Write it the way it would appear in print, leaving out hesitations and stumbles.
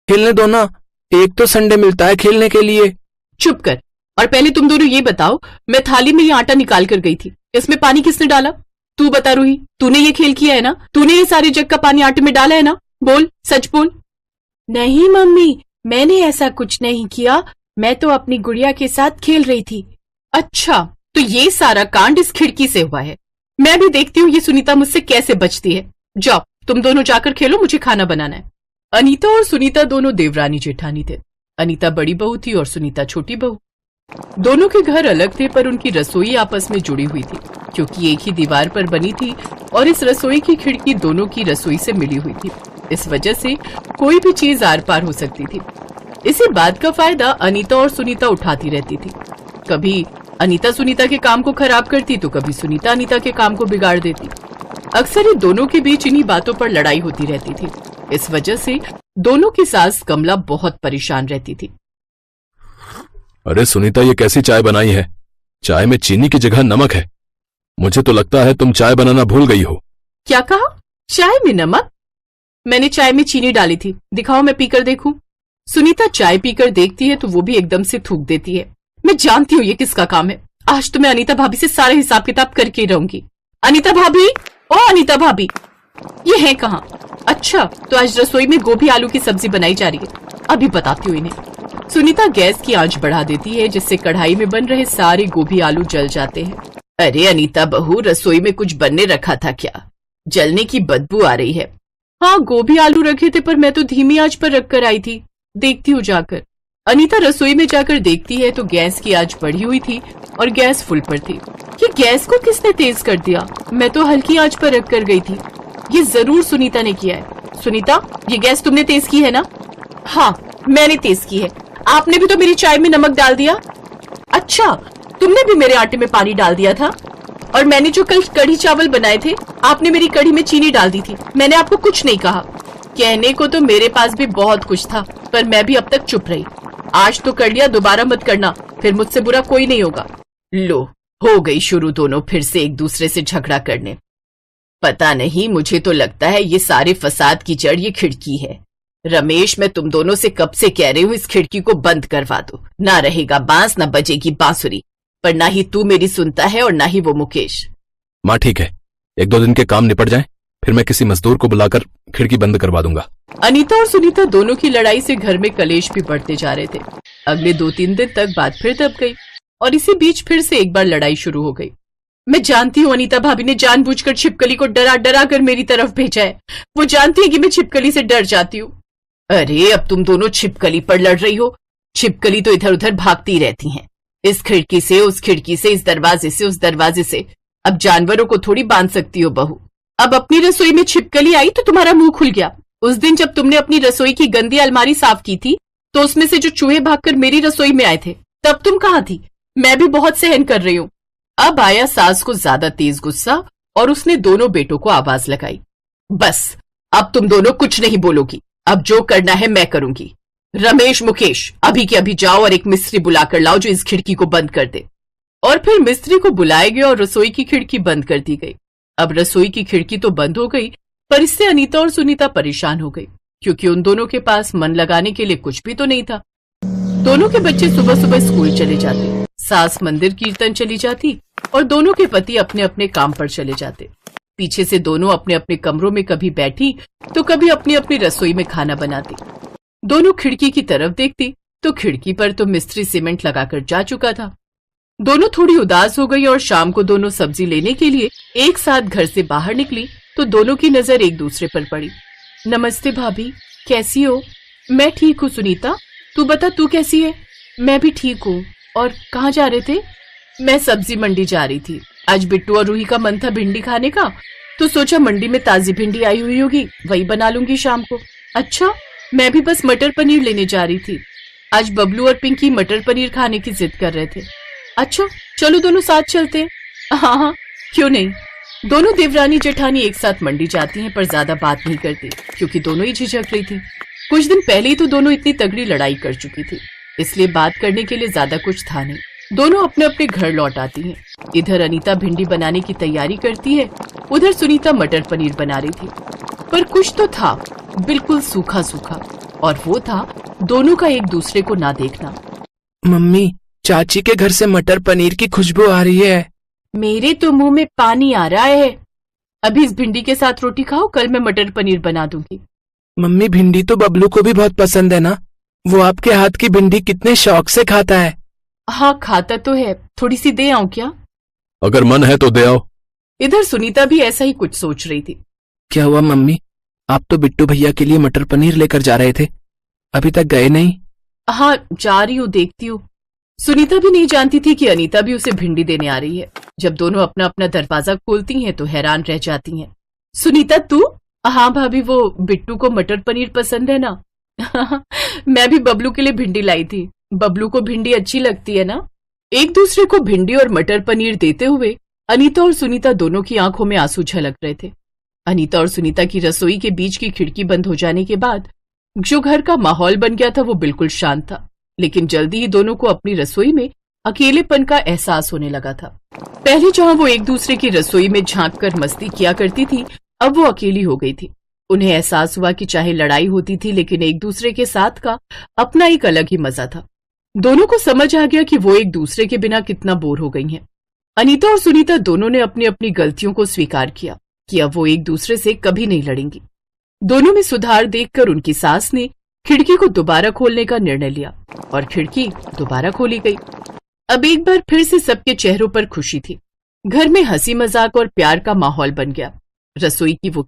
खेलने दो ना, एक तो संडे मिलता है खेलने के लिए। चुप कर। और पहले तुम दोनों ये बताओ, मैं थाली में ये आटा निकाल कर गई थी, इसमें पानी किसने डाला? तू बता रूही, तूने ये खेल किया है ना? तूने ये सारे जग का पानी आटे में डाला है ना? बोल, सच बोल। नहीं मम्मी, मैंने ऐसा कुछ नहीं किया, मैं तो अपनी गुड़िया के साथ खेल रही थी। अच्छा, तो ये सारा कांड इस खिड़की से हुआ है। मैं भी देखती हूँ ये सुनीता मुझसे कैसे बचती है। जाओ तुम दोनों जाकर खेलो, मुझे खाना बनाना है। अनीता और सुनीता दोनों देवरानी जेठानी थे। अनीता बड़ी बहू थी और सुनीता छोटी बहू। दोनों के घर अलग थे पर उनकी रसोई आपस में जुड़ी हुई थी, क्योंकि एक ही दीवार पर बनी थी और इस रसोई की खिड़की दोनों की रसोई से मिली हुई थी। इस वजह से कोई भी चीज आर पार हो सकती थी। इसी बात का फायदा अनीता और सुनीता उठाती रहती थी। कभी अनीता सुनीता के काम को खराब करती तो कभी सुनीता अनीता के काम को बिगाड़ देती। अक्सर ही दोनों के बीच इन्हीं बातों पर लड़ाई होती रहती थी। इस वजह से दोनों की सास कमला बहुत परेशान रहती थी। अरे सुनीता, ये कैसी चाय बनाई है? चाय में चीनी की जगह नमक है। मुझे तो लगता है तुम चाय बनाना भूल गई हो। क्या कहा? चाय में नमक? मैंने चाय में चीनी डाली थी, दिखाओ मैं पीकर देखूं। सुनीता चाय पीकर देखती है तो वो भी एकदम से थूक देती है। मैं जानती हूँ ये किसका काम है। आज तो मैं अनीता भाभी से सारा हिसाब किताब करके रहूंगी। अनीता भाभी, ओ अनीता भाभी, ये है कहाँ? अच्छा, तो आज रसोई में गोभी आलू की सब्जी बनाई जा रही है, अभी बताती हूँ इन्हें। सुनीता गैस की आंच बढ़ा देती है, जिससे कढ़ाई में बन रहे सारे गोभी आलू जल जाते हैं। अरे अनीता बहू, रसोई में कुछ बनने रखा था क्या? जलने की बदबू आ रही है। हाँ, गोभी आलू रखे थे पर मैं तो धीमी आंच पर रख कर आई थी, देखती हूँ जाकर। अनीता रसोई में जाकर देखती है तो गैस की आंच बढ़ी हुई थी और गैस फुल पर थी। ये गैस को किसने तेज कर दिया? मैं तो हल्की आंच पर रख कर गई थी। ये जरूर सुनीता ने किया है। सुनीता, ये गैस तुमने तेज की है ना? हाँ, मैंने तेज की है। आपने भी तो मेरी चाय में नमक डाल दिया। अच्छा, तुमने भी मेरे आटे में पानी डाल दिया था। और मैंने जो कल कढ़ी चावल बनाए थे, आपने मेरी कढ़ी में चीनी डाल दी थी। मैंने आपको कुछ नहीं कहा। कहने को तो मेरे पास भी बहुत कुछ था, पर मैं भी अब तक चुप रही। आज तो कर लिया, दोबारा मत करना, फिर मुझसे बुरा कोई नहीं होगा। लो, हो गई शुरू दोनों फिर से एक दूसरे से झगड़ा करने। पता नहीं, मुझे तो लगता है ये सारे फसाद की जड़ ये खिड़की है। रमेश, मैं तुम दोनों से कब से कह रही हूँ इस खिड़की को बंद करवा दो। ना रहेगा बांस, ना बजेगी बांसुरी। पर ना ही तू मेरी सुनता है और ना ही वो मुकेश। माँ ठीक है, एक दो दिन के काम निपट जाएं, फिर मैं किसी मजदूर को बुलाकर खिड़की बंद करवा दूंगा। अनीता और सुनीता दोनों की लड़ाई से घर में कलेश भी बढ़ते जा रहे थे। अगले 2-3 दिन तक बात फिर दब गई और इसी बीच फिर से एक बार लड़ाई शुरू हो गई। मैं जानती हूँ अनीता भाभी ने जानबूझकर छिपकली को डरा डरा कर मेरी तरफ भेजा है। वो जानती है कि मैं छिपकली से डर जाती हूँ। अरे अब तुम दोनों छिपकली पर लड़ रही हो। छिपकली तो इधर उधर भागती रहती हैं, इस खिड़की से उस खिड़की से, इस दरवाजे से उस दरवाजे से। अब जानवरों को थोड़ी बांध सकती हो बहू। अब अपनी रसोई में छिपकली आई तो तुम्हारा मुंह खुल गया। उस दिन जब तुमने अपनी रसोई की गंदी अलमारी साफ की थी तो उसमें से जो चूहे भागकर मेरी रसोई में आए थे, तब तुम कहाँ थी? मैं भी बहुत सहन कर रही हूँ। अब आया सास को ज्यादा तेज गुस्सा और उसने दोनों बेटों को आवाज लगाई। बस, अब तुम दोनों कुछ नहीं बोलोगी। अब जो करना है मैं करूंगी। रमेश, मुकेश, अभी के अभी जाओ और एक मिस्त्री बुलाकर लाओ जो इस खिड़की को बंद कर दे। और फिर मिस्त्री को बुलाया गया और रसोई की खिड़की बंद कर दी गई। अब रसोई की खिड़की तो बंद हो गई, पर इससे अनीता और सुनीता परेशान हो गई, क्योंकि उन दोनों के पास मन लगाने के लिए कुछ भी तो नहीं था। दोनों के बच्चे सुबह सुबह स्कूल चले जाते, सास मंदिर कीर्तन चली जाती और दोनों के पति अपने अपने काम पर चले जाते। पीछे से दोनों अपने अपने कमरों में कभी बैठी तो कभी अपनी अपनी रसोई में खाना बनाती। दोनों खिड़की की तरफ देखती तो खिड़की पर तो मिस्त्री सीमेंट लगाकर जा चुका था। दोनों थोड़ी उदास हो गई और शाम को दोनों सब्जी लेने के लिए एक साथ घर से बाहर निकली तो दोनों की नजर एक दूसरे पर पड़ी। नमस्ते भाभी, कैसी हो? मैं ठीक हूँ सुनीता, तू बता तू कैसी है? मैं भी ठीक हूँ। और कहाँ जा रहे थे? मैं सब्जी मंडी जा रही थी। आज बिट्टू और रूही का मन था भिंडी खाने का, तो सोचा मंडी में ताजी भिंडी आई हुई होगी, वही बना लूंगी शाम को। अच्छा, मैं भी बस मटर पनीर लेने जा रही थी। आज बबलू और पिंकी मटर पनीर खाने की जिद कर रहे थे। अच्छा, चलो दोनों साथ चलते हैं। हाँ, क्यों नहीं। दोनों देवरानी जेठानी एक साथ मंडी जाती हैं, पर ज्यादा बात नहीं करती क्योंकि दोनों ही झिझक रही थी। कुछ दिन पहले ही तो दोनों इतनी तगड़ी लड़ाई कर चुकी थी, इसलिए बात करने के लिए ज्यादा कुछ था नहीं। दोनों अपने अपने घर लौट आती हैं। इधर अनीता भिंडी बनाने की तैयारी करती है, उधर सुनीता मटर पनीर बना रही थी। पर कुछ तो था, बिल्कुल सूखा सूखा, और वो था दोनों का एक दूसरे को ना देखना। मम्मी, चाची के घर से मटर पनीर की खुशबू आ रही है। मेरे तो मुंह में पानी आ रहा है। अभी इस भिंडी के साथ रोटी खाओ, कल मैं मटर पनीर बना दूंगी। मम्मी, भिंडी तो बबलू को भी बहुत पसंद है ना। वो आपके हाथ की भिंडी कितने शौक से खाता है। हाँ, खाता तो है। थोड़ी सी दे आऊं क्या? अगर मन है तो दे आओ। इधर सुनीता भी ऐसा ही कुछ सोच रही थी। क्या हुआ मम्मी? आप तो बिट्टू भैया के लिए मटर पनीर लेकर जा रहे थे, अभी तक गए नहीं? हाँ, जा रही हूँ, देखती हूँ। सुनीता भी नहीं जानती थी कि अनीता भी उसे भिंडी देने आ रही है। जब दोनों अपना अपना दरवाजा खोलती हैं तो हैरान रह जाती हैं। सुनीता, तू? हाँ भाभी, वो बिट्टू को मटर पनीर पसंद है ना। मैं भी बबलू के लिए भिंडी लाई थी। बबलू को भिंडी अच्छी लगती है ना। एक दूसरे को भिंडी और मटर पनीर देते हुए अनीता और सुनीता दोनों की आंखों में आंसू झलक रहे थे। अनीता और सुनीता की रसोई के बीच की खिड़की बंद हो जाने के बाद जो घर का माहौल बन गया था वो बिल्कुल शांत था, लेकिन जल्दी ही दोनों को अपनी रसोई में अकेलेपन का एहसास होने लगा था। पहले जहां वो एक दूसरे की रसोई में झांक कर मस्ती किया करती थी, अब वो अकेली हो गई थी। उन्हें एहसास हुआ कि चाहे लड़ाई होती थी, लेकिन एक दूसरे के साथ का अपना एक अलग ही मजा था। दोनों को समझ आ गया कि वो एक दूसरे के बिना कितना बोर हो गई हैं। अनीता और सुनीता दोनों ने अपनी अपनी गलतियों को स्वीकार किया कि अब वो एक दूसरे से कभी नहीं लड़ेंगी। दोनों में सुधार देखकर उनकी सास ने खिड़की को दोबारा खोलने का निर्णय लिया और खिड़की दोबारा खोली गई। अब एक बार फिर से सबके चेहरों पर खुशी थी। घर में हंसी मजाक और प्यार का माहौल बन गया। रसोई की वो